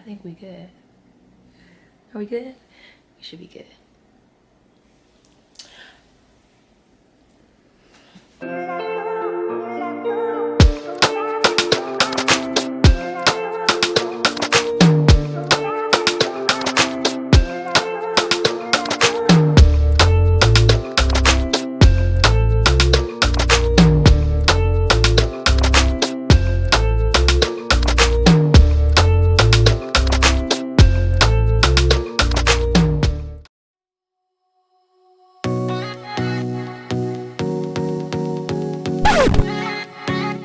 think we good. Are we good? We should be good.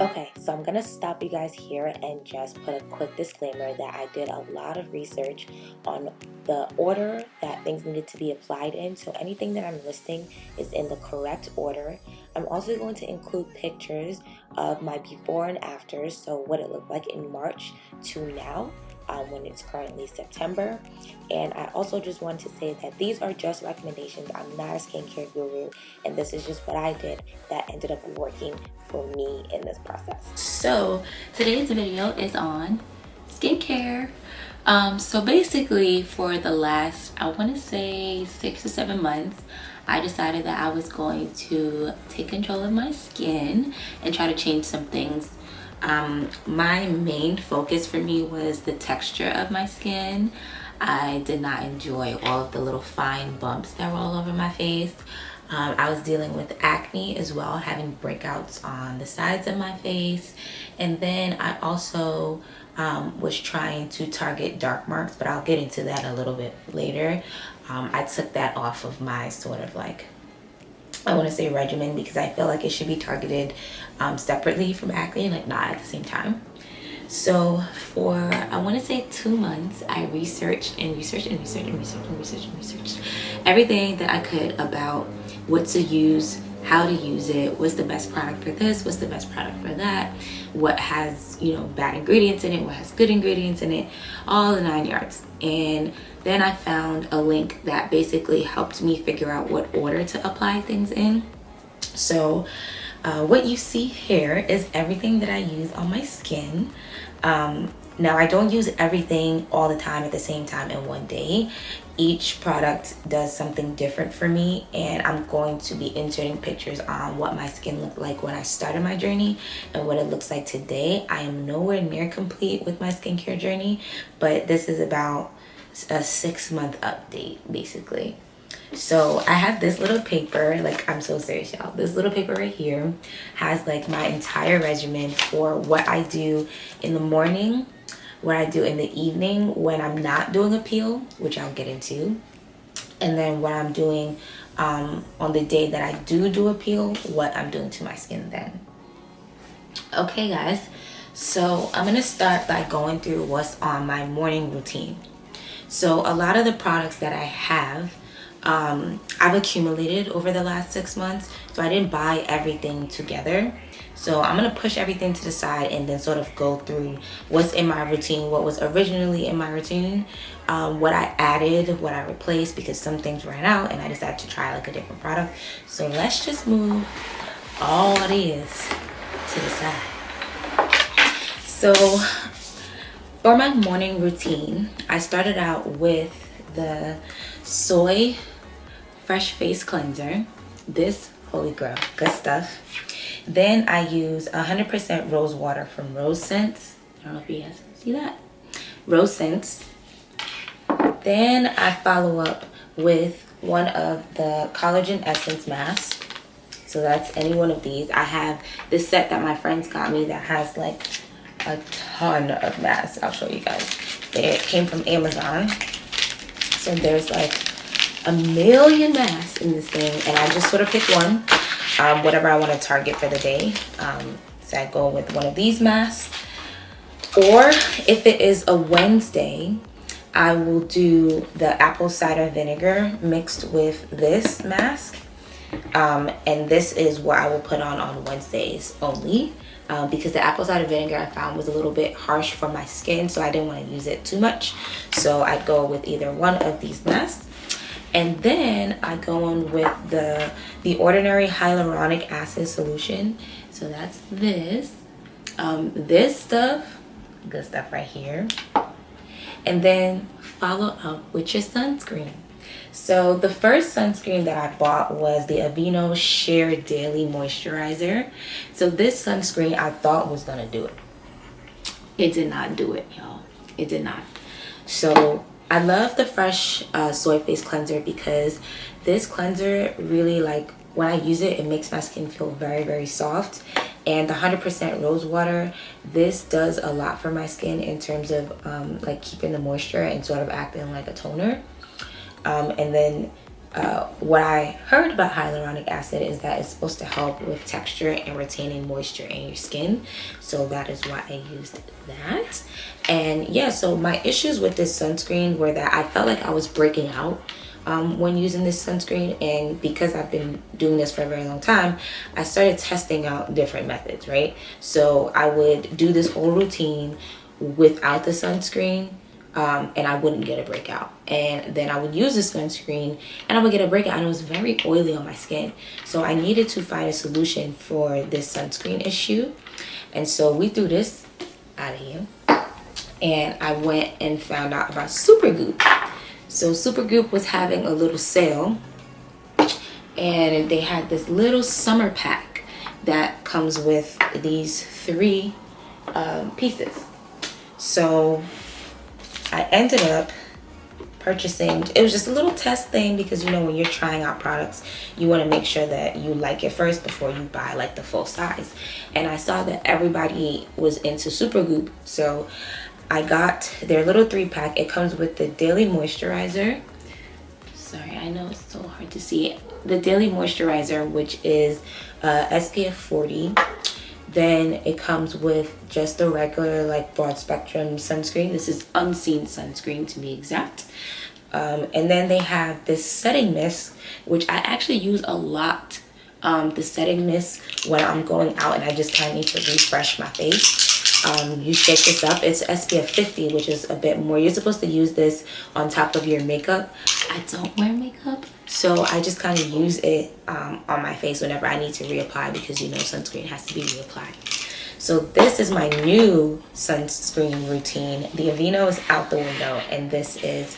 Okay, so I'm gonna stop you guys here and just put a quick disclaimer that I did a lot of research on the order that things needed to be applied in, so anything that I'm listing is in the correct order. I'm also going to include pictures of my before and afters, so what it looked like in March to now. When it's currently September. And I also just want to say that these are just recommendations. I'm not a skincare guru, and this is just what I did that ended up working for me in this process. So today's video is on skincare. So basically for the last, I want to say 6 to 7 months, I decided that I was going to take control of my skin and try to change some things. My main focus for me was the texture of my skin. I did not enjoy all of the little fine bumps that were all over my face. I was dealing with acne as well, having breakouts on the sides of my face. And then I also was trying to target dark marks, but I'll get into that a little bit later. I took that off of my sort of like, I want to say regimen, because I feel like it should be targeted separately from acne, like not at the same time. So for, I want to say 2 months, I researched everything that I could about what to use, how to use it, what's the best product for this, what's the best product for that, what has, you know, bad ingredients in it, what has good ingredients in it, all the 9 yards. And then I found a link that basically helped me figure out what order to apply things in. So what you see here is everything that I use on my skin. Now I don't use everything all the time at the same time in one day. Each product does something different for me, and I'm going to be inserting pictures on what my skin looked like when I started my journey and what it looks like today. I am nowhere near complete with my skincare journey, but this is about a 6-month update basically. So I have this little paper, like I'm so serious y'all, this little paper right here has like my entire regimen for what I do in the morning, what I do in the evening when I'm not doing a peel, which I'll get into, and then what I'm doing on the day that I do a peel, what I'm doing to my skin then. Okay guys, so I'm gonna start by going through what's on my morning routine. So a lot of the products that I have, I've accumulated over the last 6 months, so I didn't buy everything together. So I'm gonna push everything to the side and then sort of go through what's in my routine, what was originally in my routine, what I added, what I replaced, because some things ran out and I decided to try like a different product. So let's just move all these to the side. So for my morning routine, I started out with the soy fresh face cleanser. This, holy grail, good stuff. Then I use 100% rose water from Rose Scents. I don't know if you guys can see that. Rose Scents. Then I follow up with one of the collagen essence masks. So that's any one of these. I have this set that my friends got me that has like a ton of masks. I'll show you guys. It came from Amazon. So there's like a million masks in this thing, and I just sort of pick one, whatever I want to target for the day. So I go with one of these masks, or if it is a Wednesday, I will do the apple cider vinegar mixed with this mask, and this is what I will put on Wednesdays only, because the apple cider vinegar I found was a little bit harsh for my skin, so I didn't want to use it too much. So I'd go with either one of these masks. And then I go on with the Ordinary Hyaluronic Acid Solution. So that's this. This stuff, good stuff right here. and then follow up with your sunscreen. So the first sunscreen that I bought was the Aveeno Sheer Daily Moisturizer. So this sunscreen I thought was gonna do it. It did not do it, y'all. It did not. So I love the Fresh Soy Face Cleanser because this cleanser really, like, when I use it, it makes my skin feel very, very soft. And the 100% rose water, this does a lot for my skin in terms of like keeping the moisture and sort of acting like a toner. And then what I heard about hyaluronic acid is that it's supposed to help with texture and retaining moisture in your skin. So that is why I used that. And yeah, so my issues with this sunscreen were that I felt like I was breaking out when using this sunscreen, and because I've been doing this for a very long time, I started testing out different methods, right? So I would do this whole routine without the sunscreen, and I wouldn't get a breakout. And then I would use the sunscreen and I would get a breakout, and it was very oily on my skin. So I needed to find a solution for this sunscreen issue. And so we threw this out of here, and I went and found out about Supergoop. So Supergoop was having a little sale, and they had this little summer pack that comes with these 3 pieces. So I ended up purchasing, it was just a little test thing because, you know, when you're trying out products, you want to make sure that you like it first before you buy like the full size. And I saw that everybody was into Supergoop, so I got their little 3-pack. It comes with the daily moisturizer. Sorry, I know it's so hard to see. The daily moisturizer, which is SPF 40. Then it comes with just the regular, like, broad spectrum sunscreen. This is unseen sunscreen to be exact. And then they have this setting mist, which I actually use a lot. The setting mist when I'm going out and I just kind of need to refresh my face. You shake this up. It's SPF 50, which is a bit more. You're supposed to use this on top of your makeup. I don't wear makeup, so I just kind of use it on my face whenever I need to reapply, because, you know, sunscreen has to be reapplied. So this is my new sunscreen routine. The Aveeno is out the window, and this is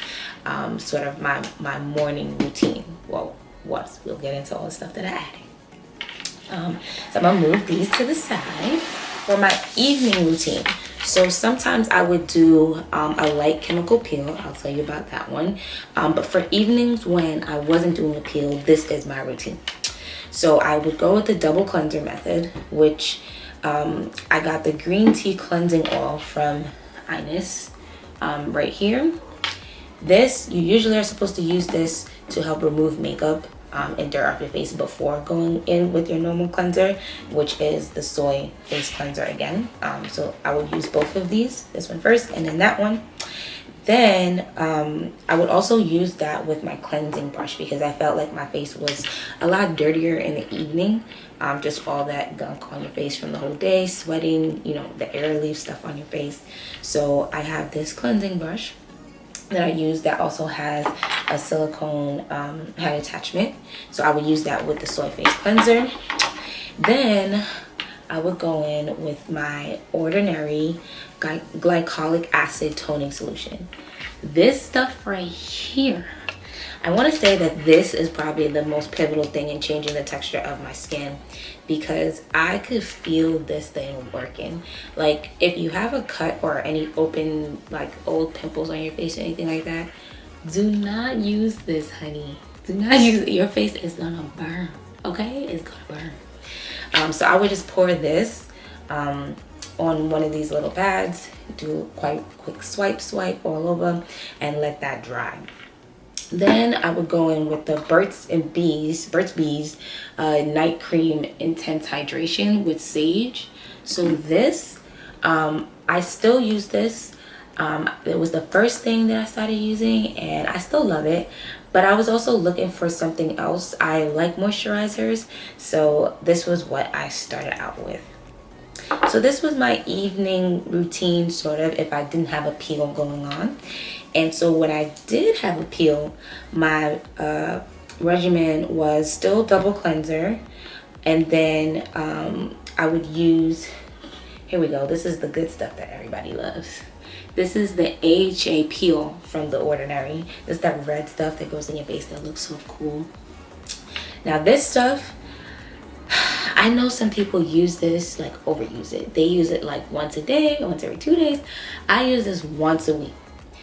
sort of my morning routine. Well, we'll get into all the stuff that I added. So I'm gonna move these to the side. For my evening routine, so sometimes I would do a light chemical peel. I'll tell you about that one. But for evenings when I wasn't doing a peel, this is my routine. So I would go with the double cleanser method, which I got the green tea cleansing oil from Ines right here. This, you usually are supposed to use this to help remove makeup and dirt off your face before going in with your normal cleanser, which is the soy face cleanser again. So I would use both of these, this one first and then that one. Then I would also use that with my cleansing brush, because I felt like my face was a lot dirtier in the evening. Just all that gunk on your face from the whole day, sweating, you know, the air leaves stuff on your face. So I have this cleansing brush that I use that also has a silicone head attachment. So I would use that with the soy face cleanser. Then I would go in with my ordinary glycolic acid toning solution. This stuff right here, I want to say that this is probably the most pivotal thing in changing the texture of my skin, because I could feel this thing working. Like, if you have a cut or any open, like, old pimples on your face or anything like that, do not use this, honey. Do not use it. Your face is gonna burn, okay? It's gonna burn. So I would just pour this on one of these little pads, do quite quick swipe all over, and let that dry. Then I would go in with the Burt's Bees Night Cream Intense Hydration with Sage. So this, I still use this. It was the first thing that I started using, and I still love it. But I was also looking for something else. I like moisturizers, so this was what I started out with. So this was my evening routine, sort of, if I didn't have a peel going on. And so when I did have a peel, my regimen was still double cleanser, and then I would use, here we go, this is the good stuff that everybody loves. This is the AHA peel from The Ordinary. This is that red stuff that goes in your face that looks so cool. Now this stuff, I know some people use this, like overuse it. They use it like once a day, once every 2 days. I use this once a week.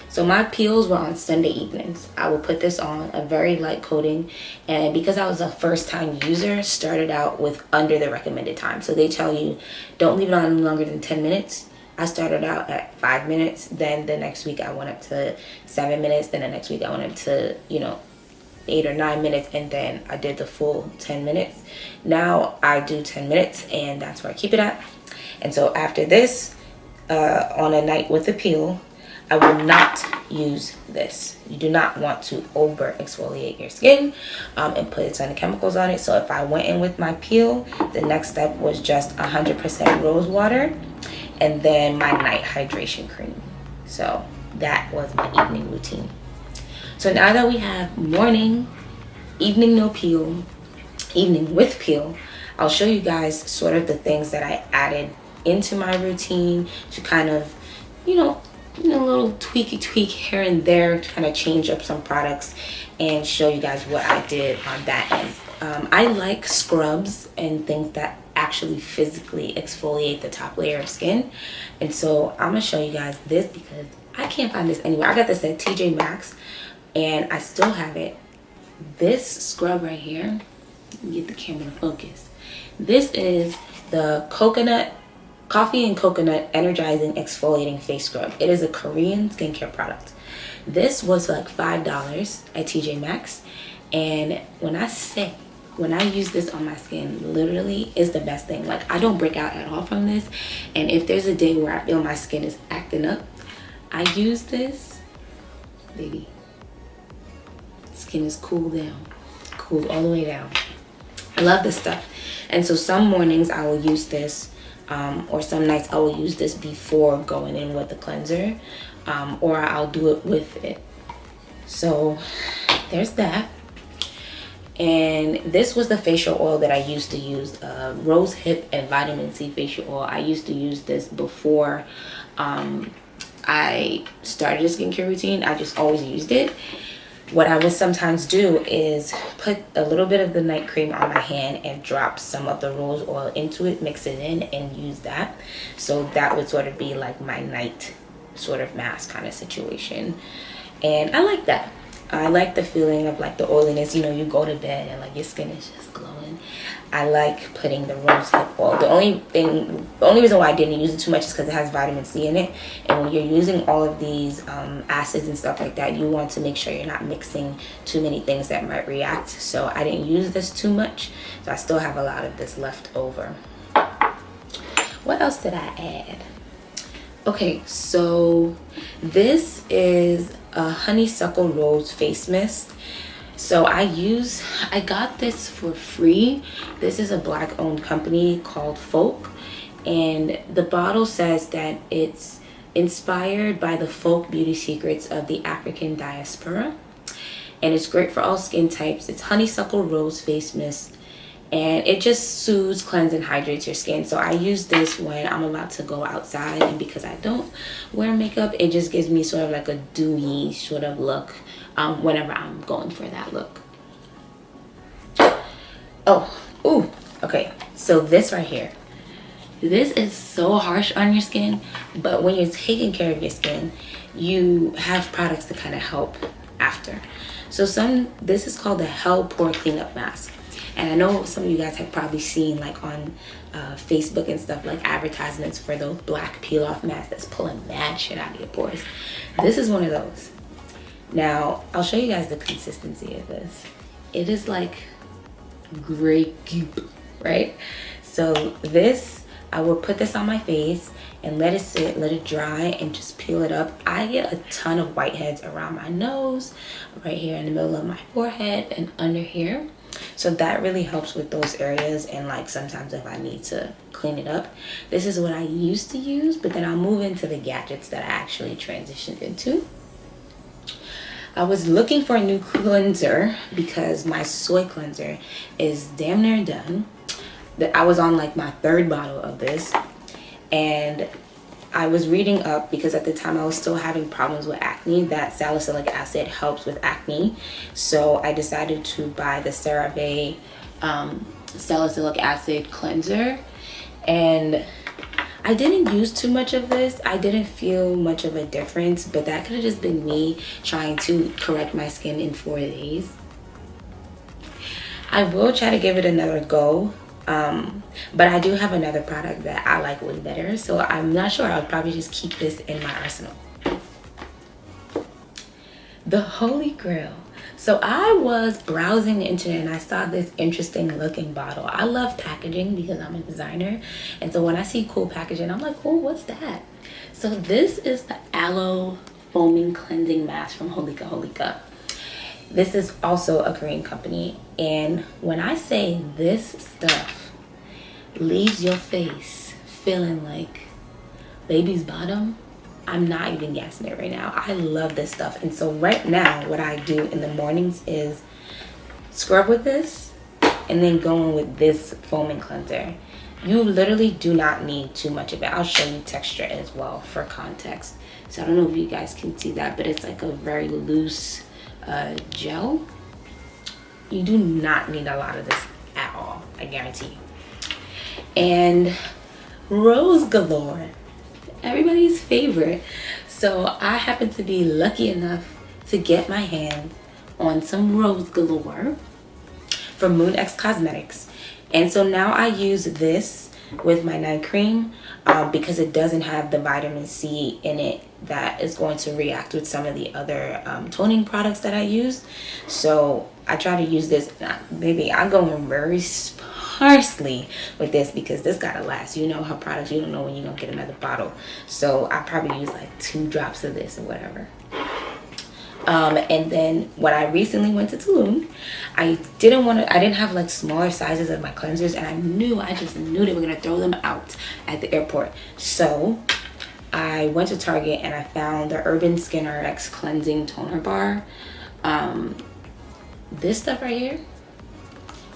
So my peels were on Sunday evenings. I will put this on, a very light coating. And because I was a first time user, started out with under the recommended time. So they tell you, don't leave it on longer than 10 minutes. I started out at 5 minutes. Then the next week I went up to 7 minutes. Then the next week I went up to, 8 or 9 minutes, and then I did the full 10 minutes. Now I do 10 minutes, and that's where I keep it at. And so after this, on a night with a peel, I will not use this. You do not want to over exfoliate your skin and put a ton of chemicals on it. So if I went in with my peel, the next step was just 100% rose water and then my night hydration cream. So that was my evening routine. So now that we have morning, evening no peel, evening with peel, I'll show you guys sort of the things that I added into my routine to kind of, a little tweak here and there to kind of change up some products and show you guys what I did on that end. I like scrubs and things that actually physically exfoliate the top layer of skin. And so I'm going to show you guys this because I can't find this anywhere. I got this at TJ Maxx and I still have it. This scrub right here, let me get the camera to focus. This is the Coffee and Coconut Energizing Exfoliating Face Scrub. It is a Korean skincare product. This was like $5 at TJ Maxx. And when I use this on my skin, literally is the best thing. Like, I don't break out at all from this. And if there's a day where I feel my skin is acting up, I use this, baby. Skin is cooled down, cooled all the way down. I love this stuff. And so some mornings I will use this, or some nights I will use this before going in with the cleanser, or I'll do it with it. So there's that. And this was the facial oil that I used to use, rose hip and vitamin C facial oil. I used to use this before I started a skincare routine. I just always used it. What I would sometimes do is put a little bit of the night cream on my hand and drop some of the rose oil into it, mix it in, and use that. So that would sort of be like my night sort of mask kind of situation. And I like that. I like the feeling of like the oiliness, you go to bed and like your skin is just glowing. I like putting the rose hip oil. The only reason why I didn't use it too much is because it has vitamin C in it. And when you're using all of these acids and stuff like that, you want to make sure you're not mixing too many things that might react. So I didn't use this too much. So I still have a lot of this left over. What else did I add? Okay, so this is a honeysuckle rose face mist. So I got this for free. This is a black owned company called Folk, and the bottle says that it's inspired by the folk beauty secrets of the African diaspora, and it's great for all skin types. It's honeysuckle rose face mist, and it just soothes, cleanses, and hydrates your skin. So I use this when I'm about to go outside, and because I don't wear makeup, it just gives me sort of like a dewy sort of look whenever I'm going for that look. Okay, so this right here, this is so harsh on your skin, but when you're taking care of your skin, you have products to kind of help after. So this is called the Hell Pore Cleanup Mask. And I know some of you guys have probably seen like on Facebook and stuff, like advertisements for the black peel off mask that's pulling mad shit out of your pores. This is one of those. Now I'll show you guys the consistency of this. It is like gray goop, right? So this, I will put this on my face and let it sit, let it dry, and just peel it up. I get a ton of whiteheads around my nose, right here in the middle of my forehead and under here. So that really helps with those areas, and like sometimes if I need to clean it up. This is what I used to use, but then I'll move into the gadgets that I actually transitioned into. I was looking for a new cleanser because my soy cleanser is damn near done. I was on like my 3rd bottle of this, and I was reading up, because at the time I was still having problems with acne, that salicylic acid helps with acne. So I decided to buy the CeraVe salicylic acid cleanser, and I didn't use too much of this. I didn't feel much of a difference, but that could have just been me trying to correct my skin in 4 days. I will try to give it another go, but I do have another product that I like way better, so I'm not sure. I'll probably just keep this in my arsenal. The Holy Grail. So I was browsing the internet and I saw this interesting looking bottle. I love packaging because I'm a designer, and so when I see cool packaging, I'm like, oh, what's that? So this is the Aloe Foaming Cleansing Mask from Holika Holika. This is also a Korean company, and when I say this stuff leaves your face feeling like baby's bottom, I'm not even gassing it right now. I love this stuff. And so right now what I do in the mornings is scrub with this and then go in with this foaming cleanser. You literally do not need too much of it. I'll show you texture as well for context. So I don't know if you guys can see that, but it's like a very loose gel. You do not need a lot of this at all, I guarantee. And Rose Galore, everybody's favorite. So I happen to be lucky enough to get my hands on some Rose Galore from Moon X Cosmetics, and so now I use this with my night cream because it doesn't have the vitamin C in it that is going to react with some of the other toning products that I use. So I try to use this. Maybe I go in very sparsely with this because this gotta last. You know how products, you don't know when you're gonna get another bottle. So I probably use like 2 drops of this or whatever. And then when I recently went to Tulum, I didn't have like smaller sizes of my cleansers, and I just knew they were gonna throw them out at the airport. So I went to Target and I found the Urban Skin RX Cleansing Toner Bar. This stuff right here,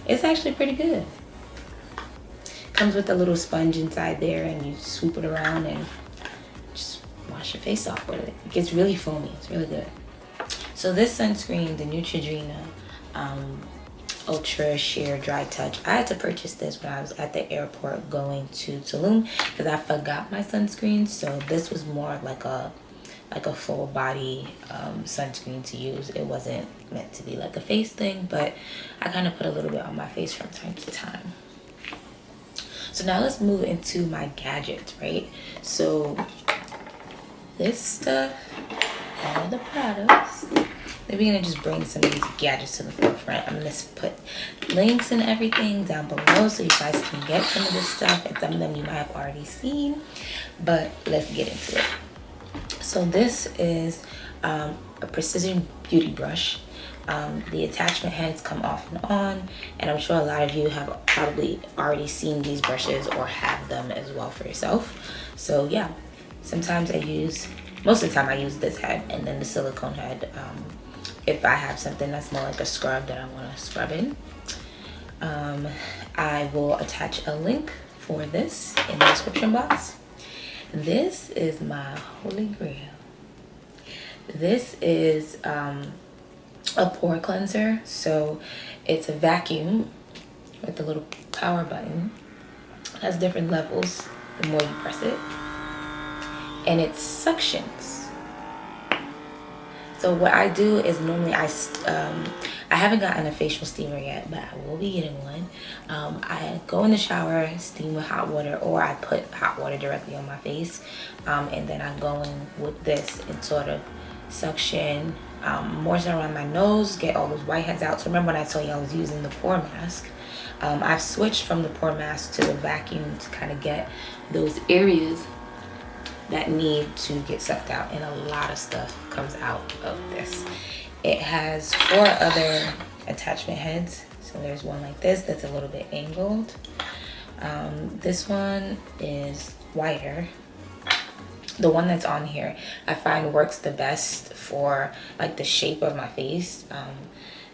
it's actually pretty good. Comes with a little sponge inside there, and you swoop it around and just wash your face off with it. It gets really foamy. It's really good. So this sunscreen, the Neutrogena Ultra Sheer Dry Touch, I had to purchase this when I was at the airport going to Tulum because I forgot my sunscreen. So this was more like a full body sunscreen to use. It wasn't meant to be like a face thing, but I kind of put a little bit on my face from time to time. So now let's move into my gadgets, right? So this stuff, all the products. Then we're gonna just bring some of these gadgets to the forefront. I'm gonna put links and everything down below so you guys can get some of this stuff, and some of them you might have already seen, but let's get into it. So this is a precision beauty brush. The attachment heads come off and on, and I'm sure a lot of you have probably already seen these brushes or have them as well for yourself. So yeah, most of the time I use this head and then the silicone head if I have something that's more like a scrub that I want to scrub in. I will attach a link for this in the description box. This is my holy grail. This is a pore cleanser. So it's a vacuum with a little power button. It has different levels the more you press it, and it suctions. So what I do is normally I haven't gotten a facial steamer yet, but I will be getting one. I go in the shower, steam with hot water, or I put hot water directly on my face, and then I go in with this and sort of suction more so around my nose, get all those whiteheads out. So remember when I told you I was using the pore mask? I've switched from the pore mask to the vacuum to kind of get those areas that need to get sucked out, and a lot of stuff comes out of this. It has 4 other attachment heads. So there's one like this that's a little bit angled. This one is wider. The one that's on here I find works the best for like the shape of my face.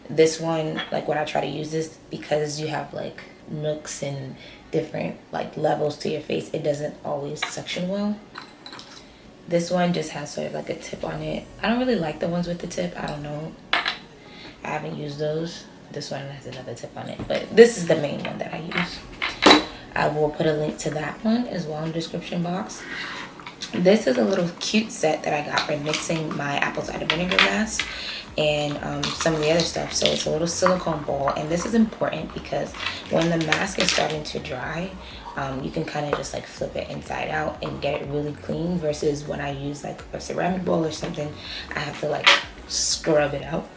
This one, like when I try to use this, because you have like nooks and different like levels to your face, it doesn't always suction well. This one just has sort of like a tip on it. I don't really like the ones with the tip. I don't know. I haven't used those. This one has another tip on it, but this is the main one that I use. I will put a link to that one as well in the description box. This is a little cute set that I got for mixing my apple cider vinegar mask and some of the other stuff. So it's a little silicone bowl, and this is important because when the mask is starting to dry, you can kind of just like flip it inside out and get it really clean, versus when I use like a ceramic bowl or something, I have to like scrub it out.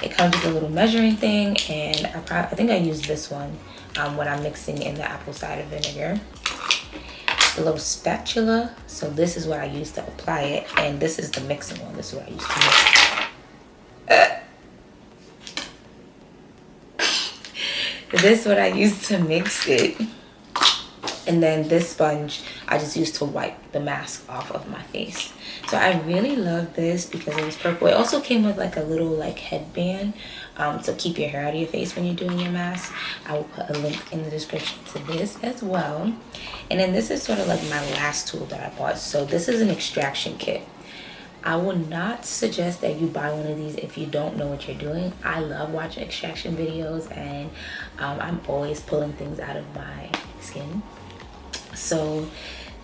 It comes with a little measuring thing, and I think I use this one when I'm mixing in the apple cider vinegar. A little spatula, so this is what I use to apply it, and this is the mixing one. This is what I use to mix. This is what I use to mix it. And then this sponge I just used to wipe the mask off of my face. So I really love this because it was purple. It also came with like a little like headband to keep your hair out of your face when you're doing your mask. I will put a link in the description to this as well. And then this is sort of like my last tool that I bought. So this is an extraction kit. I would not suggest that you buy one of these if you don't know what you're doing. I love watching extraction videos, and I'm always pulling things out of my skin. So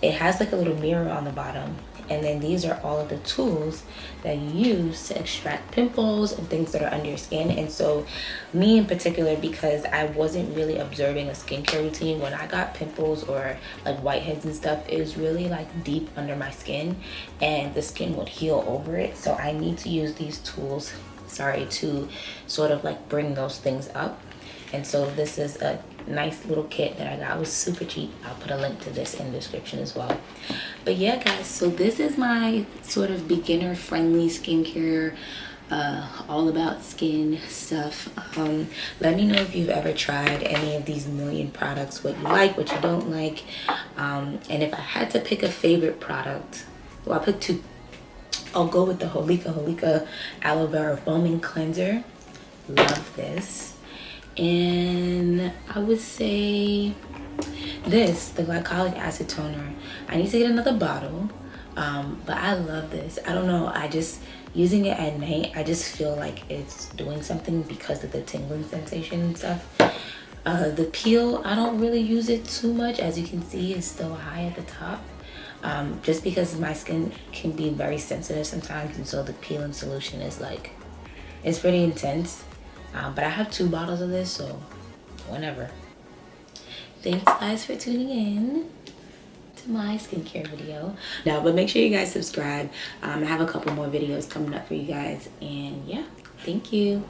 it has like a little mirror on the bottom, and then these are all of the tools that you use to extract pimples and things that are under your skin. And so me in particular, because I wasn't really observing a skincare routine when I got pimples or like whiteheads and stuff, it was really like deep under my skin and the skin would heal over it. So I need to use these tools, to sort of like bring those things up. And so this is a nice little kit that I got. It was super cheap. I'll put a link to this in the description as well. But yeah, guys, so this is my sort of beginner friendly skincare, all about skin stuff. Let me know if you've ever tried any of these million products, what you like, what you don't like. And if I had to pick a favorite product, well, I put two. I'll go with the Holika Aloe Vera Foaming Cleanser. Love this. And I would say this, the Glycolic Acid Toner. I need to get another bottle, but I love this. I don't know, I just, using it at night, I just feel like it's doing something because of the tingling sensation and stuff. The peel, I don't really use it too much. As you can see, it's still high at the top, just because my skin can be very sensitive sometimes, and so the peeling solution is like, it's pretty intense. But I have 2 bottles of this, so whenever. Thanks guys for tuning in to my skincare video. Now, but make sure you guys subscribe. I have a couple more videos coming up for you guys, and yeah, thank you.